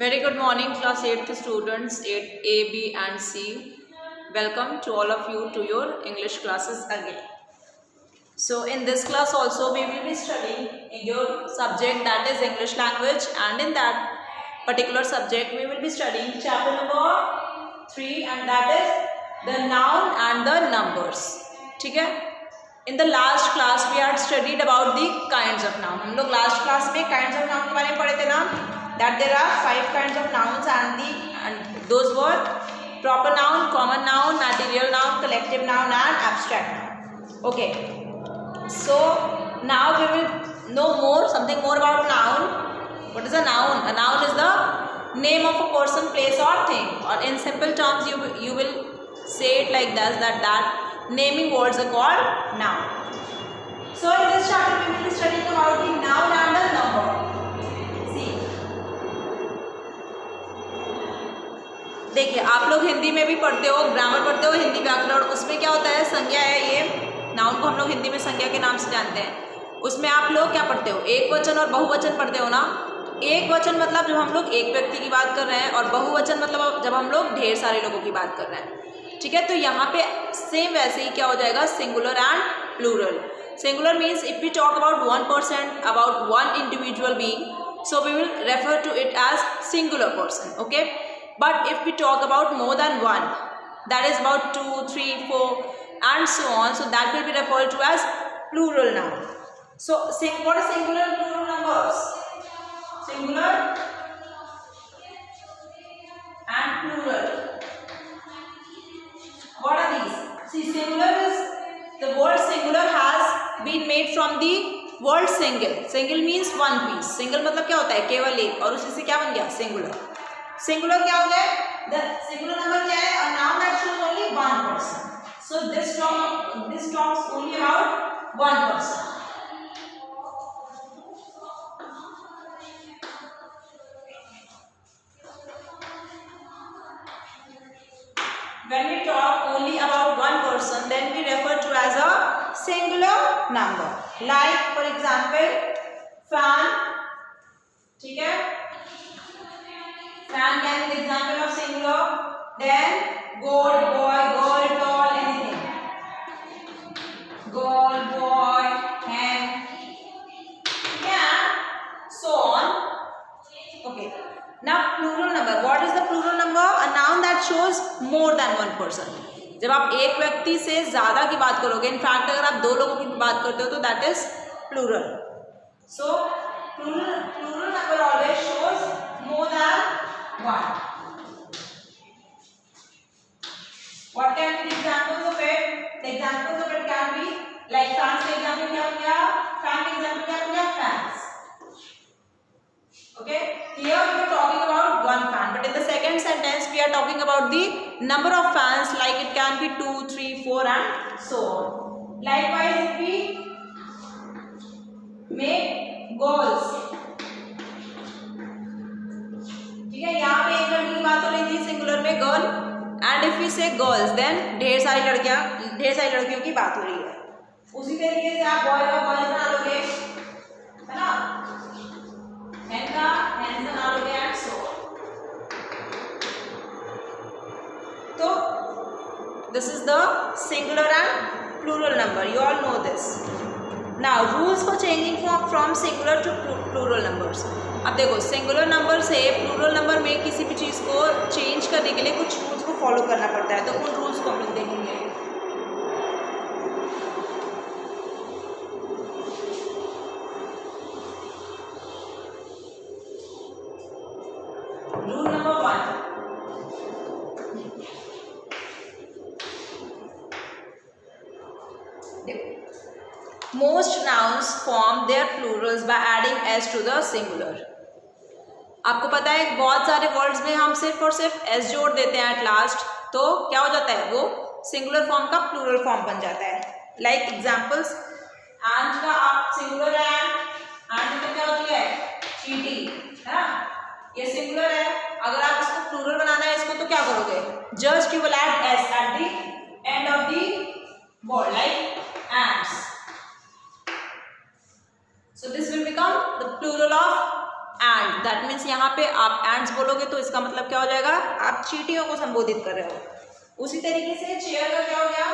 Very good morning, class 8th students, 8A, B and C. Welcome to all of you to your English classes again. So in this class also we will be studying in your subject, that is English language, and in that particular subject we will be studying chapter number 3, and that is the noun and the numbers. ठीक है? In the last class we had studied about the kinds of noun. हम लोग last class में kinds of noun के बारे में पढ़े थे ना, that there are 5 kinds of nouns and those were proper noun, common noun, material noun, collective noun and abstract noun. Okay, so now we will know something more about noun. What is a noun? A noun is the name of a person, place or thing, or in simple terms you will say it like this, that naming words are called noun. So in this chapter we will be studying about the noun and the number. देखिए, आप लोग हिंदी में भी पढ़ते हो, grammar पढ़ते हो, हिंदी व्याकरण, उसमें क्या होता है, संज्ञा है, ये नाउन को हम लोग हिंदी में संज्ञा के नाम से जानते हैं। उसमें आप लोग क्या पढ़ते हो, एक वचन और बहुवचन पढ़ते हो ना। तो एक वचन मतलब जब हम लोग एक व्यक्ति की बात कर रहे हैं, और बहुवचन मतलब जब हम लोग ढेर सारे लोगों की बात कर रहे हैं। ठीक है, तो यहाँ पे सेम वैसे ही क्या हो जाएगा, singular and plural. Singular means if we talk about one person, about one individual being, so we will refer to it as singular person. Okay, but if we talk about more than one, that is about 2, 3, 4 and so on, so that will be referred to as plural noun. So what are singular and plural numbers? Singular and plural, what are these? See, singular is, the word singular has been made from the word single. Single means one piece. Single मतलब क्या होता है, केवल एक, और उसी से क्या बन गया, सिंगुलर. सिंगुलर क्या हो गया, द सिंगुलर नंबर क्या है, a noun that shows only one person. So this talks only about one person. When we talk only about one person, then we refer to as a singular number. Like for example, fan. ठीक है, fan can be the example of singular. Then gold, boy, girl, doll, anything. Girl, boy, hen. Yeah, so on. Okay. Now plural number. What is the plural number? A noun that shows more than one person. जब आप एक व्यक्ति से ज्यादा की बात करोगे, in fact अगर आप दो लोगों की बात करते हो तो that is plural. So plural number always shows more than one. What can be the examples of it? The examples of it can be like fans का एग्जांपल क्या हो गया, फैन का एग्जांपल क्या हो गया, fans. Okay, here we are talking about one fan, but in the second sentence we are talking about the number of fans, like it can be 2, 3, 4 and so on. Likewise, if we make girls, ठीक है, यहाँ पे एक लड़की की बात हो रही थी सिंगुलर में गर्ल, एंड इफ वी से गर्ल्स देन ढेर सारी लड़कियों की बात हो रही है. उसी तरीके से आप बॉय का बॉयज बना लोगे, है ना, hens बना लोगे एंड सो. तो this is the singular and plural number. You all know this. Now rules for changing from singular to plural numbers. अब देखो, सिंगुलर नंबर से प्लूरल नंबर में किसी भी चीज़ को चेंज करने के लिए कुछ रूल्स को फॉलो करना पड़ता है. तो उन रूल्स को हम लोग देखेंगे. Rule number 1. Most nouns form their plurals by adding s to the singular. आपको पता है बहुत सारे वर्ड्स में हम सिर्फ और सिर्फ s जोड़ देते हैं एट लास्ट, तो क्या हो जाता है, वो सिंगुलर फॉर्म का प्लूरल फॉर्म बन जाता है. लाइक एग्जाम्पल्स, एंड का आप सिंगुलर एंड मतलब क्या होती है, चींटी, है ना, ये सिंगुलर है. अगर आप इसको प्लूरल बनाना है इसको, तो क्या करोगे, just you will add s at the end of the word, like ants. So this will become the plural of and, that means यहाँ पे आप एंड्स बोलोगे तो इसका मतलब क्या हो जाएगा, आप चींटियों को संबोधित कर रहे हो। उसी तरीके से चेयर का क्या हो गया,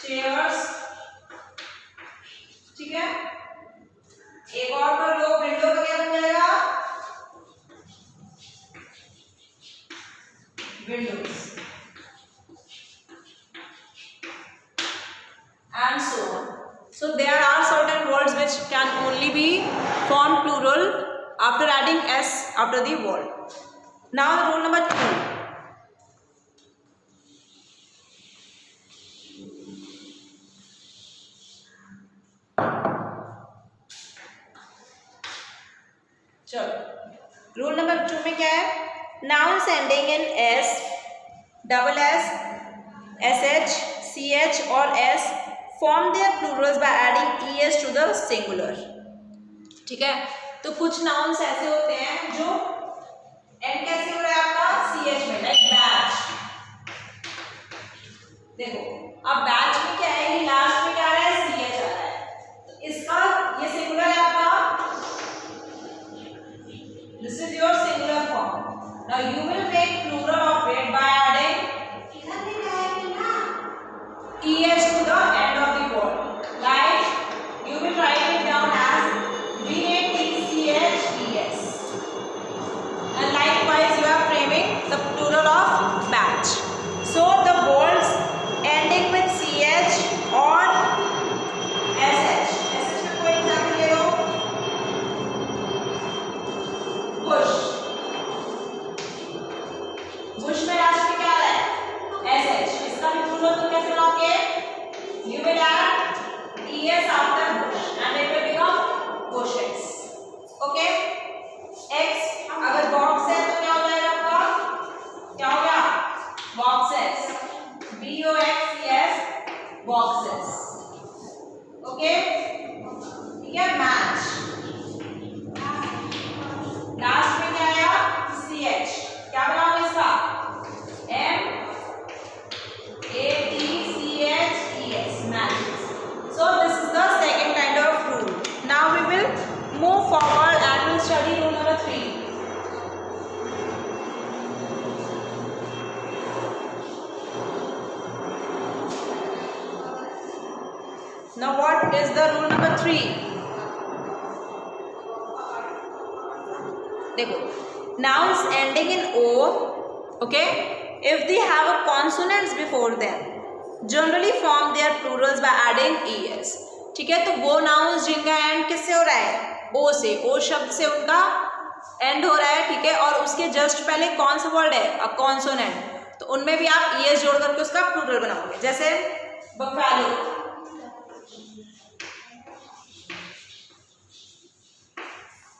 चेयर्स, ठीक है। एक और कर लो, विंडो का क्या बन जाएगा, Windows, and so on. So there are certain words which can only be formed plural after adding s after the word. Now rule number 2. चलो, रूल नंबर 2 में क्या है, nouns ending in s, double s, sh, ch और s form their plurals by adding es to the singular, ठीक है। तो कुछ nouns ऐसे होते हैं जो end कैसे हो रहा है आपका, ch में, like batch। देखो अब batch में क्या है कि लास्ट में क्या आ रहा है, ch आ रहा है, तो इसका ये सिंगुलर है आपका, this is your singular form. Now you will make plural of it by adding es to the end of the word. Like you will write it down as batches. And likewise you are framing the plural of batch. So the words ending with ch or sh. sh में कोई example ले लो, bush, bush में last में क्या आ रहा है, sh, इसका भी प्लूरल तो कैसे बनाओगे, you will add es after bush and it will become bushes, okay। x अगर box है तो क्या हो जाएगा आपका, क्या हो गया, boxes, boxes, boxes, okay, ठीक है। match, लास्ट में क्या आया, ch, क्या बनाओगे इसका, matches, matches। So this is the second kind of rule. Now we will move forward and we'll study rule number 3. Now what is the rule number 3? देखो, nouns ending in o, okay, if they have a consonants before them, generally form their plurals by adding es, ठीक है। तो वो nouns जिनका end किससे हो रहा है, o से, o शब्द से उनका end हो रहा है, ठीक है, और उसके जस्ट पहले कौन सा वर्ड है, अ कॉन्सोनेंट, तो उनमें भी आप es जोड़ करके उसका प्लूरल बनाओगे। जैसे buffalo,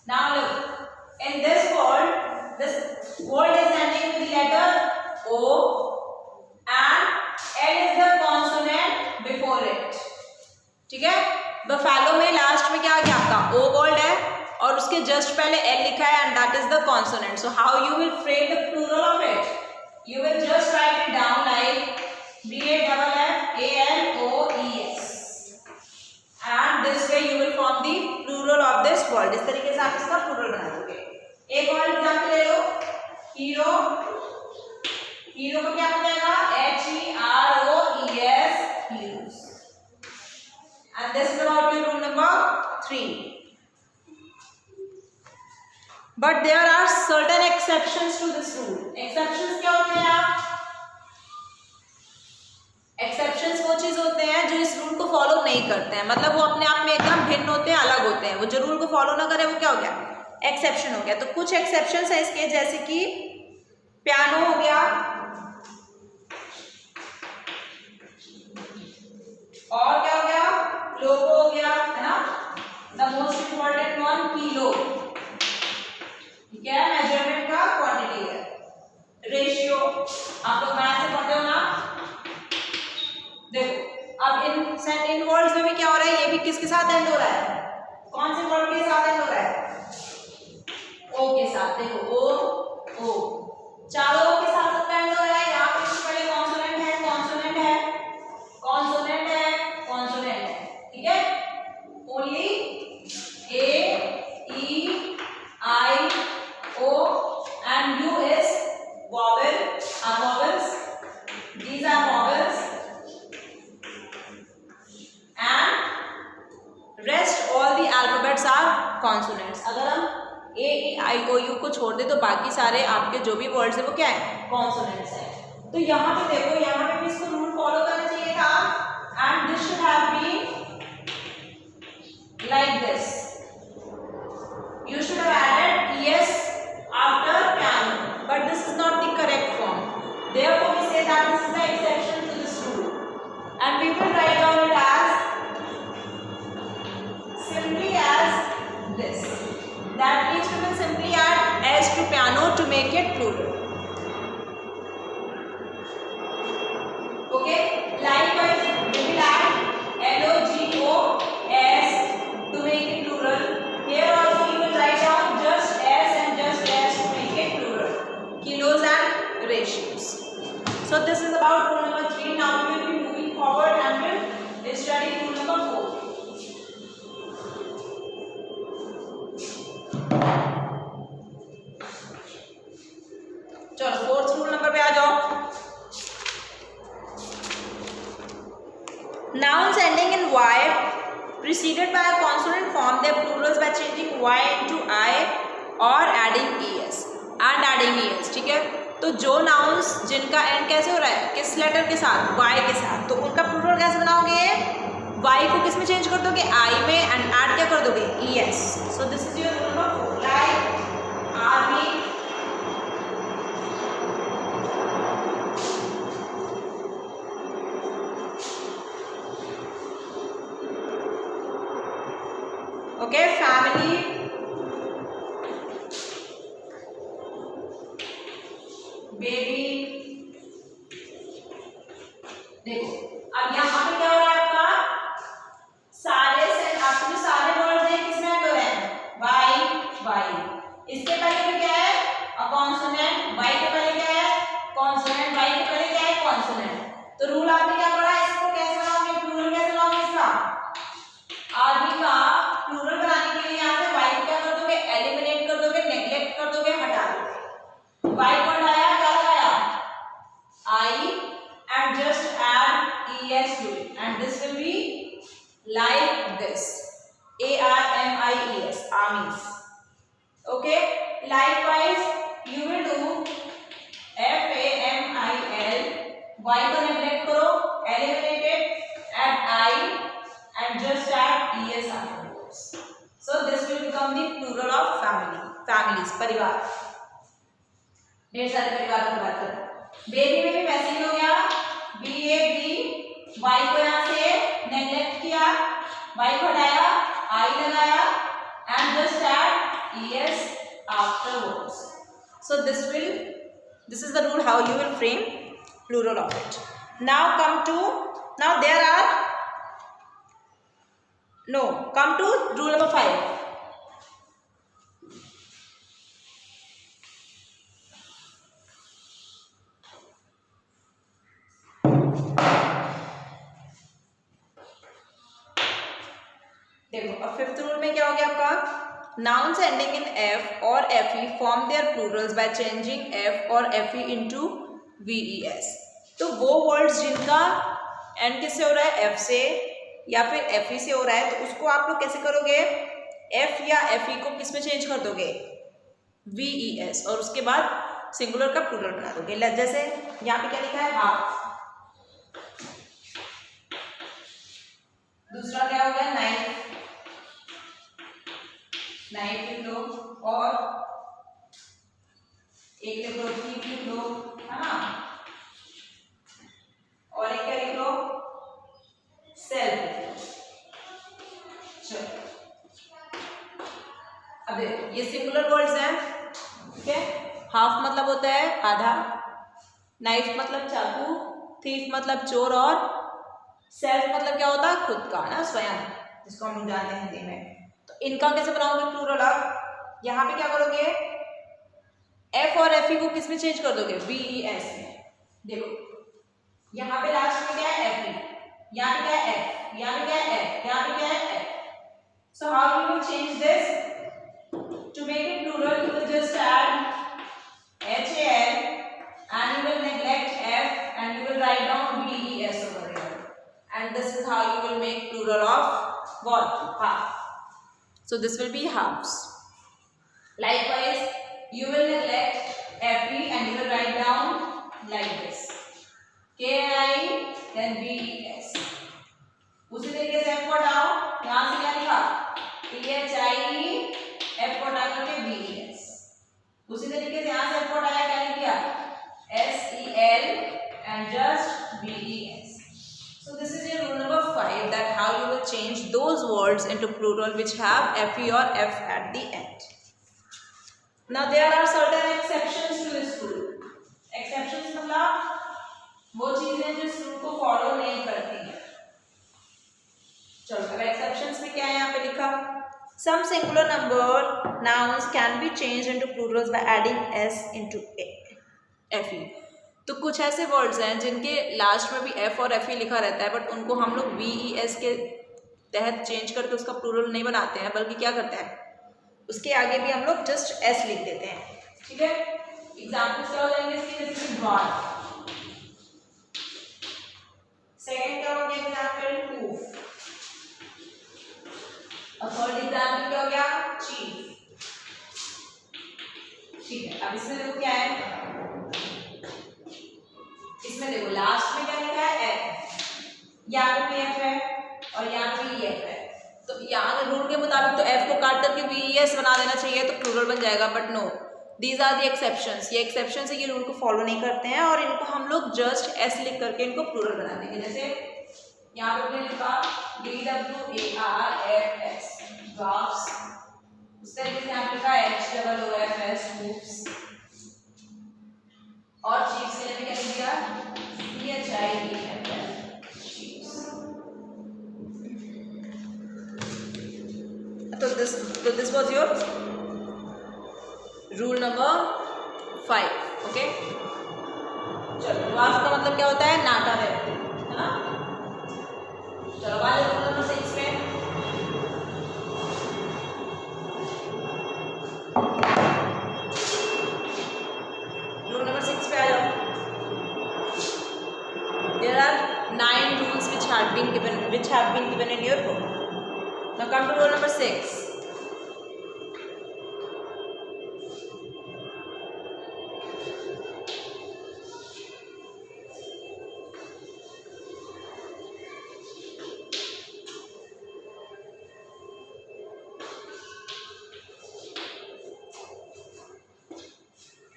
now look, in this word is ending with the letter o and l is the consonant before it, ठीक है। बफेलो में लास्ट में क्या आ गया आपका, ओ वर्ड है और उसके जस्ट पहले एल लिखा है and that is the consonant. So how you will frame the plural of it, you will just write it down like BAFFALOES and this way you will form the plural of this word। इस तरीके से आप इसका plural बना दोगे। एक और example ले लो, हीरो, हीरो को क्या बन जाएगा, HEROES, heroes। And this is about your rule number 3. But there are certain exceptions to this rule। Exceptions क्या होते हैं आप, एक्सेप्शंस वो चीज होते हैं जो इस रूल को फॉलो नहीं करते हैं, मतलब वो अपने आप में एकदम भिन्न होते हैं, अलग होते हैं। वो जो रूल को फॉलो ना करे वो क्या हो गया, एक्सेप्शन हो गया। तो कुछ एक्सेप्शंस है इसके, जैसे कि पियानो हो गया, और क्या हो गया, लोगो हो गया, है ना, the most important one kilo, ठीक है, मेजरमेंट का क्वांटिटी है, रेशियो आप लोग मैथ से पढ़ते हो ना। देखो अब इन वर्ड्स में भी क्या हो रहा है, ये भी किसके साथ एंड हो रहा है, कौन से वर्ड के साथ एंड हो रहा है, ओ के साथ। देखो ओ चारों ओ के साथ सबका एंड हो रहा है। यहाँ पे पहले कॉन्सोनेंट है, कॉन्सोनेंट है, कॉन्सोनेंट है, कॉन्सोनेंट है, ठीक है। Only alphabets are consonants. अगर हम ए ई आई ओ यू को छोड़ दे तो बाकी सारे आपके जो भी वर्ड्स है वो क्या है, कॉन्सोनेंट्स है। तो यहाँ पे देखो, यहाँ पे भी इसको रूल फॉलो करना चाहिए था, and this should have been like this, you should have added es after piano, but this is not the correct form. Therefore we say that this is the exception to this rule, and we will write down it as simply as this. That means we will simply add s to piano to make it plural. Okay, likewise we will add logos to make it plural. Here also you will write down just s and just s to make it plural. Kilos and ratios. So this is about rule number 3. Now we will be moving forward and will study rule number 4. चलो fourth rule number पे आ जाओ। Nouns ending in y preceded by a consonant form their plurals by changing y into I or adding es and adding es। ठीक है, तो जो nouns जिनका end कैसे हो रहा है, किस लेटर के साथ, y के साथ, तो उनका प्लूरल कैसे बनाओगे, y को किस में चेंज कर दोगे, I में, एंड ऐड क्या कर दोगे, es। So this is your rule number 4। Like army, okay, family, baby. देखो अब यहाँ पे क्या हो रहा है आपका, सारे से आपके जो सारे वर्ड्स हैं किसमें ऐड हो रहे हैं, वाई वाई। इसके पहले भी क्या है, अ कॉन्सोनेंट, वाई के पहले क्या है, कॉन्सोनेंट, वाई के पहले क्या है, कॉन्सोनेंट। तो रूल आपने क्या पढ़ा, इसको कैसे बनाओगे, प्लूरल कैसे बनाओगे इसका, आदमी का प्लूरल बनाने के लिए यहाँ से वाई को क्या कर दोगे, एलिमिनेट कर दोगे, नेग्लेक्ट कर दोगे, हटा दोगे। वाई को हटाया, क्या लगाया, I, and just add es to it, and this will be like this, ARMIES, armies। okay, likewise you will do FAMIL, y को नेग्लेक्ट करो, eliminate it, add I and just add es afterwards. So this will become the plural of family, families, परिवार। ढेर सारे परिवार की बात करें। Baby में भी वैसे ही हो गया, BAB, y को यहाँ से नेग्लेक्ट किया, y को हटाया, I लगाया, and just add es afterwards. So this is the rule how you will frame plural of it. Now come to rule number 5. देखो अब फिफ्थ रूल में क्या हो गया आपका, nouns ending in f or fe form their plurals by changing f or fe into ves। तो वो words जिनका एंड किससे हो रहा है, f से या फिर fe से हो रहा है, तो उसको आप लोग कैसे करोगे, f या fe को किस में चेंज कर दोगे, ves, और उसके बाद सिंगुलर का प्लूरल बना दोगे। जैसे यहाँ पे क्या लिखा है, हाफ, दूसरा क्या हो गया, नाइफ, नाइफ लिख लो, और एक लिख लो, थीफ लिख लो, है ना, और एक क्या लिख लो, सेल्फ। चलो अब देखो ये सिंगुलर वर्ड्स हैं, ठीक है। हाफ मतलब होता है आधा, नाइफ मतलब चाकू, थीफ मतलब चोर, और सेल्फ मतलब क्या होता है, खुद का, ना, स्वयं, जिसको हम लोग जानते हैं हिंदी में। तो इनका कैसे बनाओगे प्लूरल, अब यहाँ पे क्या करोगे, एफ और एफ को किस में चेंज कर दोगे, ves में। देखो यहाँ पे लास्ट में क्या है, एफ, यहाँ पे क्या है, एफ, यहाँ पे क्या है, एफ, यहाँ पे क्या है, F. So how you will change this, to make it plural you will just add HAL and you will neglect F and you will write down VES over here, and this is how you will make plural of what, half। So this will be halves. Likewise, you will neglect FE and you will write down like this. KI then BES. उसी तरीके से F को हटाओ, यहाँ से क्या लिखा? THIE, F को हटा करके BES. उसी तरीके से यहाँ से F को हटाया, क्या लिख दिया? SEL and just BES. So this is your rule number 5, that how you will change those words into plural which have FE or F at the end. Now there are certain exceptions to this rule. Exceptions मतलब वो चीजें जो इस rule को follow नहीं करती हैं. चलो अब exceptions में क्या है यहाँ पे लिखा? Some singular number nouns can be changed into plurals by adding s into fe. तो कुछ ऐसे वर्ड्स हैं जिनके लास्ट में भी f और fe लिखा रहता है, बट उनको हम लोग ves के तहत चेंज करके उसका प्लूरल नहीं बनाते हैं, बल्कि क्या करते हैं, उसके आगे भी हम लोग जस्ट s लिख देते हैं. ठीक है, एग्जाम्पल्स क्या हो जाएंगे इसके? जैसे कि ड्वार्फ. सेकंड क्या हो गया एग्जाम्पल? हूफ. और थर्ड एग्जाम्पल क्या हो गया? चीफ. ठीक है, अब इसमें देखो क्या है, इसमें देखो लास्ट में क्या लिखा है? एफ. यहाँ पे एफ है और यहाँ पे एफ है, तो यहाँ रूल के मुताबिक तो एफ को काट करके वीएस बना देना चाहिए तो प्लूरल बन जाएगा, but no, these are the exceptions. ये एक्सेप्शंस है, ये रूल को फॉलो नहीं करते हैं और इनको हम लोग जस्ट एस लिख करके इनको प्लूरल बना देंगे. जैसे यहाँ पे लिखा DWARFS ड्वार्फ्स, उस तरीके से यहाँ पे लिखा HOOFS हूफ्स, और चीफ से क्या लिख दिया? CHIEFS. So this was your rule number 5. Okay, चलो ड्वार्फ का मतलब क्या होता है? नाटा व्यक्ति, है ना. चलो वाले रूल नंबर 6 पे. रूल नंबर 6 पे आ जाओ. There are 9 rules which have been given in your book. Now come to rule number 6.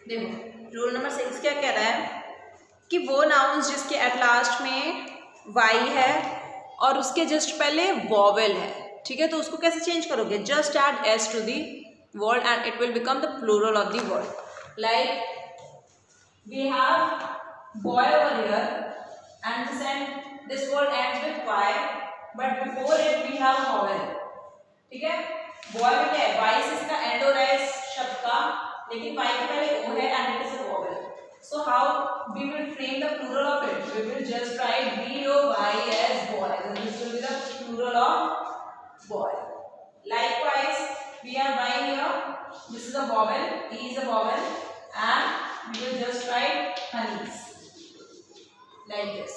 देखो रूल नंबर 6 क्या कह रहा है कि वो नाउन्स जिसके एट लास्ट में वाई है और उसके जस्ट पहले वॉवेल है, ठीक है, तो उसको कैसे चेंज करोगे? Just add s to the word and it will become the plural of the word. Like we have boy over here and this word ends with y, but before it we have vowel. ठीक है, boy में क्या है? Y से इसका and हो रहा है इस शब्द का, लेकिन वाई के पहले ओ है and it is a vowel. So how we will frame the plural of it? We will just write B-O-Y as boy. Then this will be the plural of boy. Likewise, we have Y here. This is a vowel. E is a vowel, and we will just write honeys like this.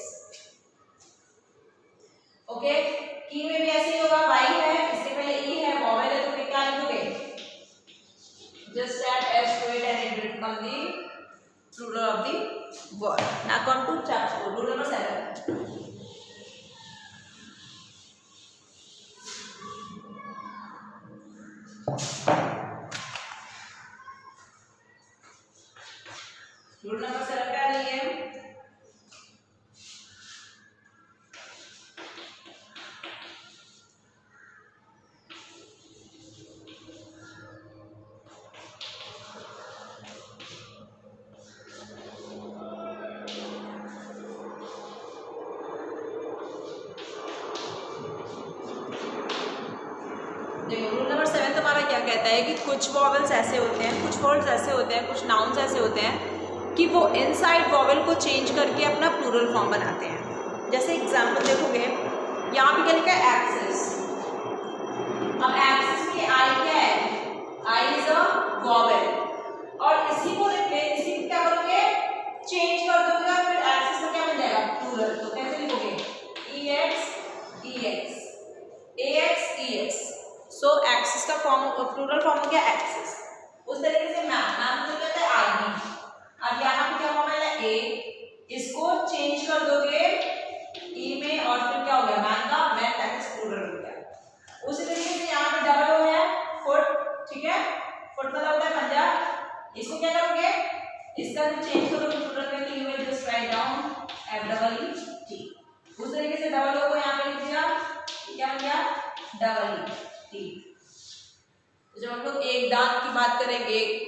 Okay? E में भी ऐसे ही होगा. Y है, इसके पहले E है, vowel है, तो क्या लिखोगे? Just add S to it and it will become the plural of the word. Now come to chapter rule number 7. Rule number 7 क्या है? देखो रूल नंबर 7 तुम्हारा क्या कहता है कि कुछ वॉवेल्स ऐसे होते हैं, कुछ वर्ड्स ऐसे होते हैं, कुछ नाउन्स ऐसे होते हैं कि वो इनसाइड वॉवेल को चेंज करके अपना प्लूरल फॉर्म बनाते हैं. जैसे एग्जांपल देखोगे, यहाँ पे क्या लिखा है? एक्सिस. अब एक्सिस में आई क्या है? आई इज अ वॉवेल, और इसी को क्या करोगे? चेंज कर दोगे और फिर एक्सिस का क्या बन जाएगा? प्लूरल. तो कैसे लिखोगे? EX EX AX EX. सो एक्सिस का फॉर्म प्लूरल फॉर्म हो गया एक्सिस। उस तरीके से मैम तो कहते हैं आर्मी। अब यहाँ पे क्या फॉर्म है ए, इसको चेंज कर दोगे ई में और फिर क्या हो गया मैन का मैन दैट इज प्लूरल हो गया। उसी तरीके से यहाँ पे डबल ओ है फुट, ठीक है, फुट मतलब होता है पंजा। इसको क्या करोगे, इसका जो चेंज करोगे प्लूरल में तो you will just write down F double E T. उस तरीके से डबल ओ को यहाँ पे लिख दिया, क्या बन गया डबल ई टी। जब हम लोग एक दांत की बात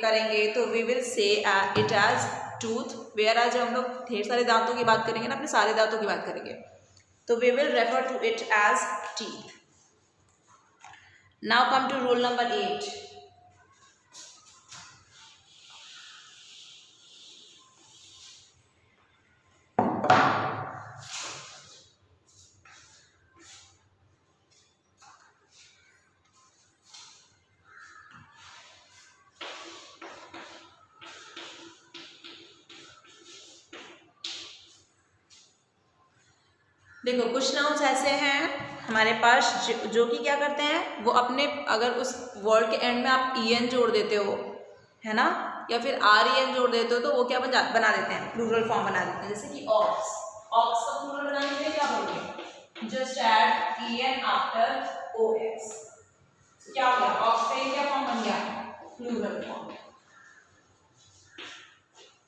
करेंगे तो we will say it as tooth, whereas जब हम लोग ढेर सारे दांतों की बात करेंगे ना, अपने सारे दांतों की बात करेंगे तो we will refer to it as teeth. Now come to rule number 8। देखो कुछ नाउन्स ऐसे हैं हमारे पास जो कि क्या करते हैं, वो अपने अगर उस वर्ड के एंड में आप en जोड़ देते हो, है ना, या फिर ren जोड़ देते हो तो वो क्या बना देते हैं, प्लूरल फॉर्म बना देते हैं। जैसे कि ऑक्स, ऑक्स का प्लूरल बनाने के लिए क्या बोलोगे, just add en after ox। तो क्या हो गया, ऑक्स का क्या फॉर्म बन गया, प्लूरल फॉर्म,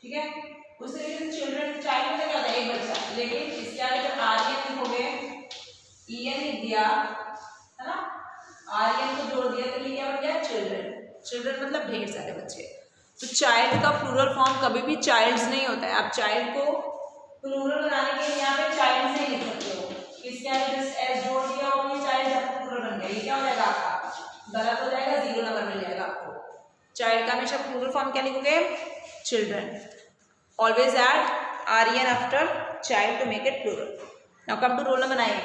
ठीक है। उस तरीके से चिल्ड्रन, चाइल्ड में क्या होता है एक बच्चा, लेकिन इसके आगे जब आर्यन लिखोगे en लिख दिया, है ना, आर्यन को जोड़ दिया तो ये क्या बन गया चिल्ड्रन। चिल्ड्रन मतलब ढेर सारे बच्चे। तो चाइल्ड का प्लूरल फॉर्म कभी भी चाइल्ड्स नहीं होता है। आप चाइल्ड को प्लूरल बनाने के लिए यहाँ पे चाइल्ड से लिख सकते हो, इसके आगे जस्ट एस जोड़ दिया और ये चाइल्ड आपका प्लूरल बन गया। ये क्या हो जाएगा आपका, गलत हो जाएगा, 0 नंबर मिल जाएगा आपको। चाइल्ड का हमेशा प्लूरल फॉर्म क्या लिखोगे, children. Always add REN after child to make it plural. Now come to roll number 9.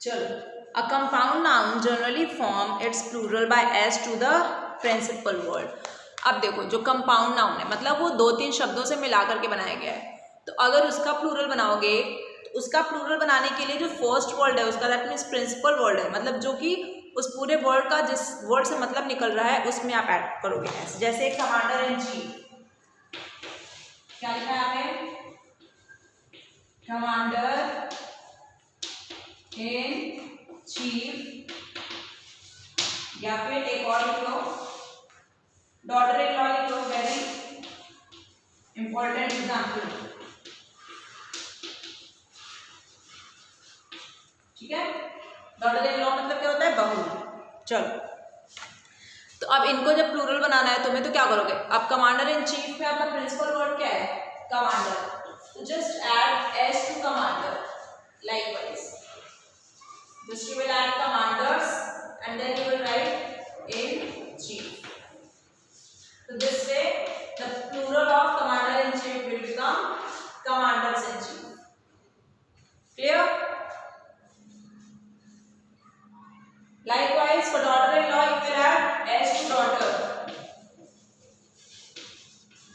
चलो, a compound noun generally form its plural by s to the principal word. अब देखो जो compound noun है मतलब वो 2-3 शब्दों से मिला करके बनाया गया है, तो अगर उसका प्लूरल बनाओगे तो उसका प्लूरल बनाने के लिए जो फर्स्ट वर्ड है उसका दैट मीन्स प्रिंसिपल वर्ड है, मतलब जो कि उस पूरे वर्ड का जिस वर्ड से मतलब निकल रहा है उसमें आप ऐड करोगे। जैसे कमांडर इन चीफ, क्या लिखा है आपने, कमांडर इन चीफ, या फिर एक और लिख लो डॉटर इन लॉ लिख लो, वेरी इंपॉर्टेंट एग्जाम्पल, ठीक है। डॉटर इन लॉ मतलब क्या होता है, बहू। चलो, तो अब इनको जब प्लूरल बनाना है तुम्हें तो क्या करोगे, अब कमांडर इन चीफ में आपका प्रिंसिपल वर्ड क्या है, कमांडर, तो just add s to commander, likewise just you will add commanders and then you will write in chief. So this way the plural of commander in chief will become commanders in chief. Clear? Likewise for daughter-in-law you will add s to daughter.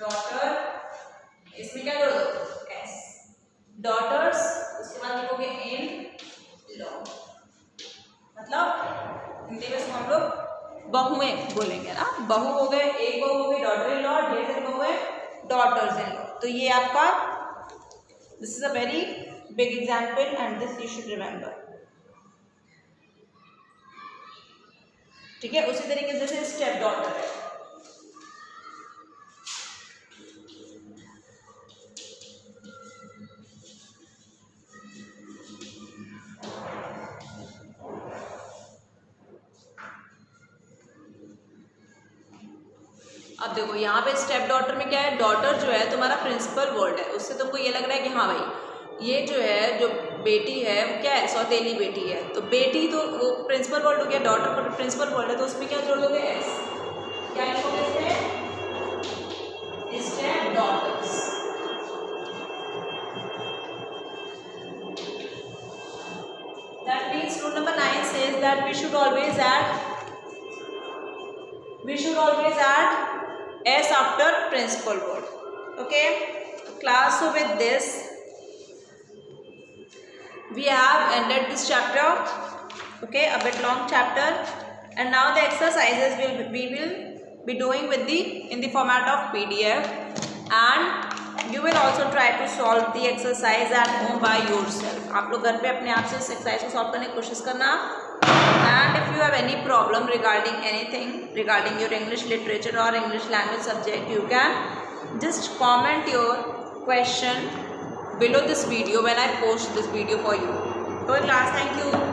Daughter इसमें क्या कर दो s. Daughters उसके बाद लिखोगे in law, मतलब हिंदी में इसको हम लोग बहुएं बोलेंगे ना, बहू हो गए, एक बहू हो गई डॉटर इन लॉ, ढेर सारी बहू है डॉटर्स इन लॉ। तो ये आपका this is a very big example and this you should remember, ठीक है। उसी तरीके से जैसे स्टेप डॉटर है, अब देखो यहाँ पे स्टेप डॉटर में क्या है, डॉटर जो है तुम्हारा प्रिंसिपल वर्ड है, उससे तुमको ये लग रहा है कि हाँ भाई ये जो है जो बेटी है वो क्या है, सौतेली बेटी है, तो बेटी तो वो प्रिंसिपल वर्ड हो गया, डॉटर पर प्रिंसिपल वर्ड है तो उसमें क्या जोड़ दोगे एस, क्या लिखोगे इसमें step daughters. That means rule number 9 says that we should always add s after principal word. Okay class, so with this we have ended this chapter. Okay, a bit long chapter, and now the exercises we will be doing with in the format of PDF, and you will also try to solve the exercise at home by yourself. आप लोग घर पे अपने आप से इस exercise को solve करने की कोशिश करना. And if you have any problem regarding anything regarding your English literature or English language subject, you can just comment your question below this video when I post this video for you. So class, thank you.